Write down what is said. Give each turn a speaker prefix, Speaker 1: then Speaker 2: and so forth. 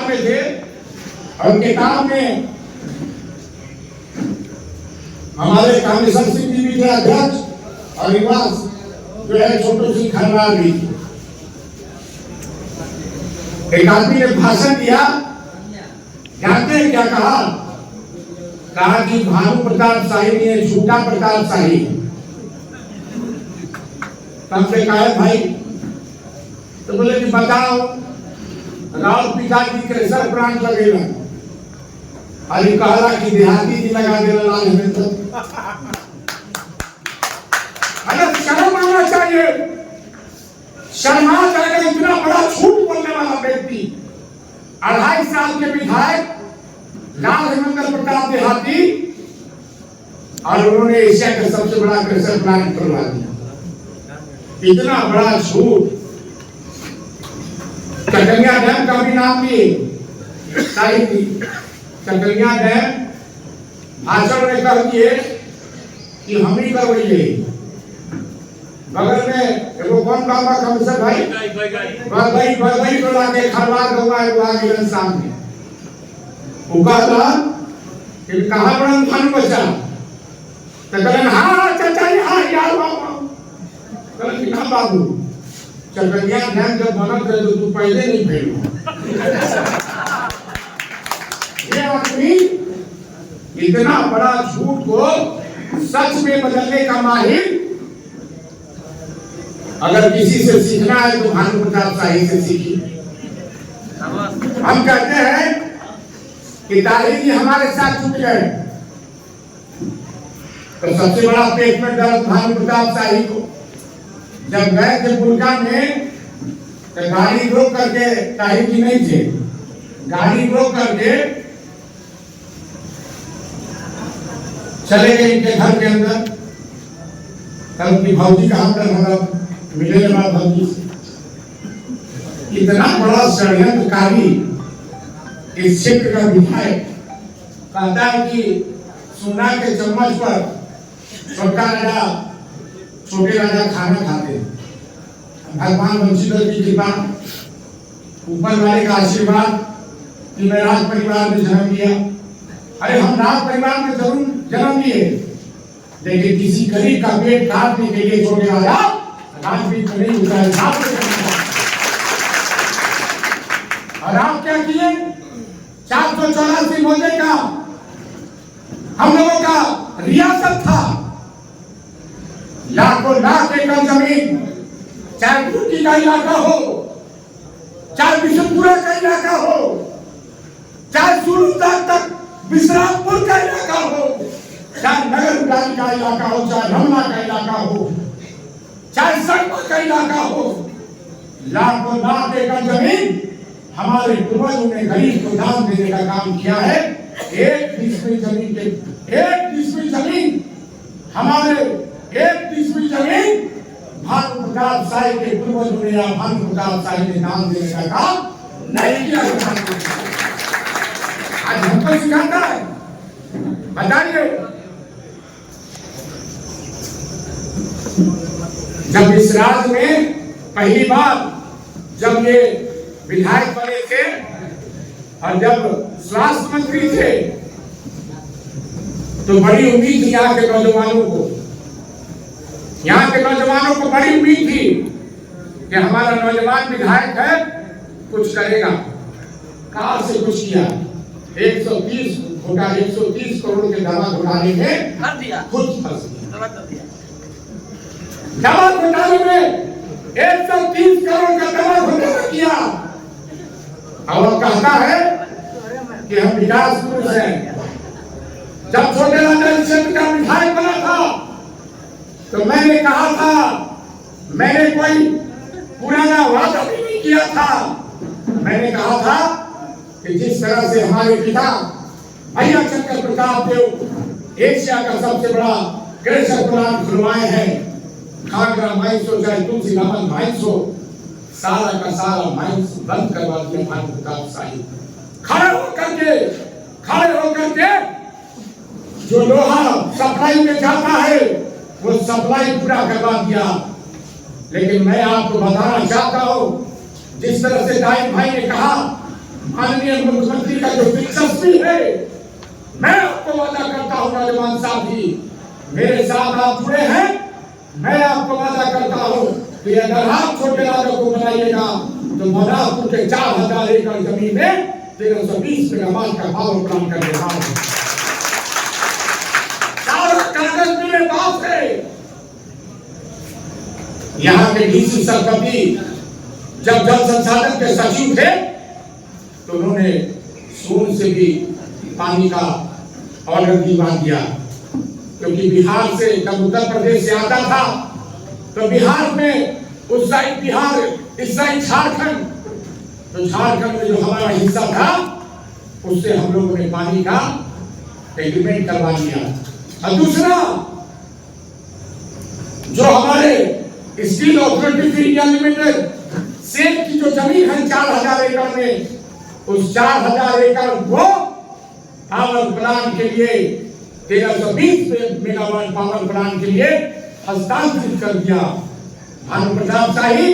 Speaker 1: में थे और किताब में हमारे कामेश्वर सिंह जी भी थे अध्यक्ष और निवास जो है छोटू सिंह खरवाल भी थे। एक आदमी ने भाषण दिया, जानते हैं क्या कहा? कहा कि भानु प्रताप शाही ने झूठा प्रताप शाही। हमसे कहा भाई, तो बोले कि बताओ राउत पिताजी के सर प्राण लगेगा, अरे कहला कि देहाती जी लगा देना लाल हमें तो अगर शर्म आना चाहिए। शर्मा जाएगा इतना बड़ा झूठ बोलने वाला व्यक्ति। 2.5 साल के विधायक लाल हेमंत प्रताप देहाती और उन्होंने एशिया का सबसे बड़ा कृषि प्लांट करवा दिया। इतना बड़ा झूठ। चकलिया डैम का भी नाम लिए चकलिया डैम भाषण में कह दिए कि हम ही करवाइए। बगल में एगो कौन बाबा कमिश्नर भाई बगई को लाके खरवार गवा एगो आगे सामने वो कहता कि कहाँ बड़ा भानु बच्चा तो कहलन हाँ चाचा जी हाँ यार बाबा कहलन कि हाँ बाबू चकलिया डैम जब बना था तो तू पहले नहीं फैल। ये आदमी इतना बड़ा झूठ को सच में बदलने का माहिर। अगर किसी से सीखना है तो भानु प्रताप शाही से सीखिए। हम कहते हैं कि ताहिर जी हमारे साथ छूट गए तो सबसे बड़ा पेट में दर्द भानु प्रताप शाही को। जब गए थे बुरका में तो गाड़ी रोक करके, ताहिर जी नहीं थे, गाड़ी रोक करके चले गए इनके घर के अंदर। कल की भौजी का अंदर हमारा मिले के भौजी से इतना बड़ा षड्यंत्रकारी इस क्षेत्र का विधायक कहता है कि सोना के चम्मच पर छोटा राजा छोटे राजा खाना खाते। भगवान वंशीधर की कृपा, ऊपर वाले का आशीर्वाद कि मैं राज परिवार में जन्म लिया। अरे हम राज परिवार में जरूर जन्म लिए, लेकिन किसी गरीब का पेट काटने के लिए छोटे राजा राजनीति में नहीं उतरा। और आप क्या किए? 484 मौजे का हम लोगों का रियासत था, लाखों लाख एकड़ जमीन, चाहे कुर्की का इलाका हो, चाहे बिशनपुरा का इलाका हो, चाहे सूरजबाग तक विश्रामपुर का इलाका हो, चाहे नगर उडारी का इलाका हो, चाहे रमना का इलाका हो, चाहे सड़कों का इलाका हो, लाखों लाख एकड़ जमीन हमारे पूर्वजों ने गरीब को दान देने का काम किया है। 1 डिसमिल जमीन के 1 डिसमिल जमीन हमारे 1 डिसमिल जमीन भानु प्रताप शाही के पूर्वजों ने या भानु प्रताप शाही ने दान देने का काम नहीं किया। आज हमको सिखाता है, बताइए। जब इस राज्य में पहली बार जब ये विधायक बने थे और जब स्वास्थ्य मंत्री थे तो बड़ी उम्मीद थी यहाँ के नौजवानों को। यहाँ के नौजवानों को बड़ी उम्मीद थी कि हमारा नौजवान विधायक है, कुछ करेगा। कहाँ से कुछ किया? 130 करोड़ के दवा घोटाले में खुद फंस गया। दवा घोटाले में 130 करोड़ का दवा घोटाला किया और वो कहता है कि हम विकास पुरुष हैं। जब छोटे राजा क्षेत्र का विधायक बना था तो मैंने कहा था, मैंने कोई पुराना वादा भी नहीं किया था। मैंने कहा था कि जिस तरह से हमारे पिता भैया शंकर प्रताप देव एशिया का सबसे बड़ा कृषि प्लांट खुलवाए हैं, खागरा माइंस हो चाहे तुलसी रामन माइंस हो, सारा का सारा माइंस बंद करवा दिया भानु प्रताप शाही। खड़े होकर के जो लोहा सप्लाई में जाता है वो सप्लाई पूरा करवा दिया। लेकिन मैं आपको बताना चाहता हूं, जिस तरह से दाई भाई ने कहा माननीय मुख्यमंत्री का जो दिलचस्पी है, मैं आपको वादा करता हूँ नौजवान साथी, मेरे साथ आप जुड़े हैं, मैं आपको वादा करता हूँ कि अगर आप छोटे राज्यों को बनाइएगा तो मौलापुर के 4000 एकड़ जमीन में 1320 मेगावाट का पावर प्लांट कर देगा। कागज मेरे पास है। यहाँ के डीसी सरपंच जब जल संसाधन के सचिव थे तो उन्होंने सोन से भी पानी का ऑर्डर दिलवा दिया, क्योंकि बिहार से जब उत्तर प्रदेश से आता था तो बिहार में उस साइड बिहार, इस साइड झारखंड, तो झारखंड में जो हमारा हिस्सा था उससे हम लोगों ने पानी का एग्रीमेंट करवा लिया। और दूसरा, जो हमारे steel authority of India limited SAIL की जो जमीन है 4000 एकड़ में, उस 4000 एकड़ को पावर प्लांट के लिए 1320 मेगावाट पावर प्लांट के लिए हस्तांतरित कर दिया। भानु प्रताप शाही